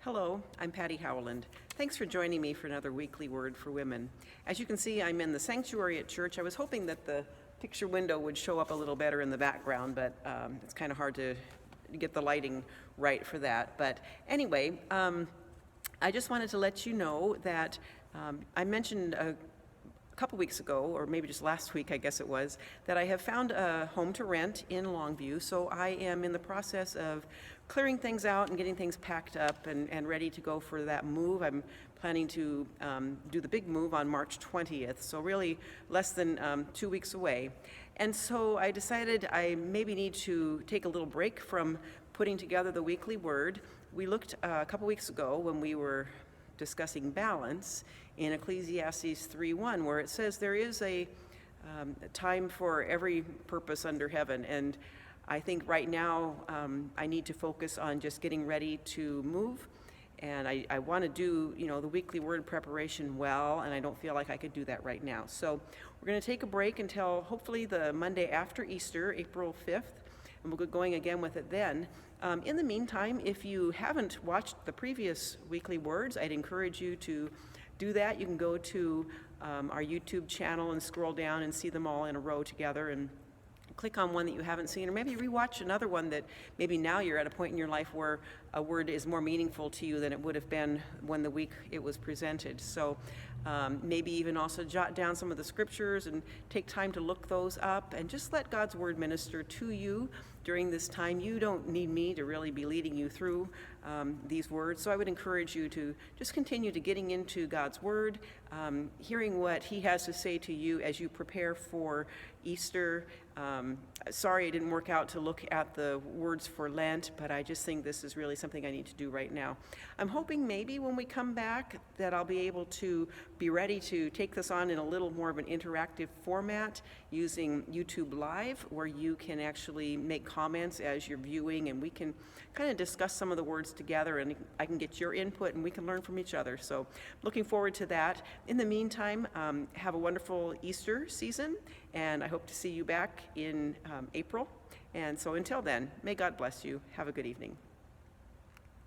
Hello, I'm Patty Howland. Thanks for joining me for another weekly Word for Women. As you can see, I'm in the sanctuary at church. I was hoping that the picture window would show up a little better in the background, but it's kind of hard to get the lighting right for that. But anyway, I just wanted to let you know that I mentioned a couple weeks ago, or maybe just last week, I guess it was, that I have found a home to rent in Longview. So I am in the process of clearing things out and getting things packed up and ready to go for that move. I'm planning to do the big move on March 20th, so really less than 2 weeks away. And so I decided I maybe need to take a little break from putting together the weekly word. We looked a couple weeks ago when we were discussing balance in Ecclesiastes 3:1, where it says there is a time for every purpose under heaven. And I think right now I need to focus on just getting ready to move. And I want to do, the weekly word preparation well, and I don't feel like I could do that right now. So we're going to take a break until hopefully the Monday after Easter, April 5th, and we'll get going again with it then. In the meantime, if you haven't watched the previous weekly words, I'd encourage you to do that. You can go to our YouTube channel and scroll down and see them all in a row together and click on one that you haven't seen, or maybe rewatch another one that maybe now you're at a point in your life where a word is more meaningful to you than it would have been when the week it was presented. So maybe even also jot down some of the scriptures and take time to look those up and just let God's word minister to you during this time. You don't need me to really be leading you through these words. So I would encourage you to just continue to getting into God's word, hearing what he has to say to you as you prepare for Easter. Sorry it didn't work out to look at the words for Lent, but I just think this is really something I need to do right now. I'm hoping maybe when we come back that I'll be able to be ready to take this on in a little more of an interactive format using YouTube Live, where you can actually make comments as you're viewing, and we can kind of discuss some of the words together, and I can get your input and we can learn from each other. So looking forward to that. In the meantime, have a wonderful Easter season, and I hope to see you back in April. And so until then, may God bless you. Have a good evening.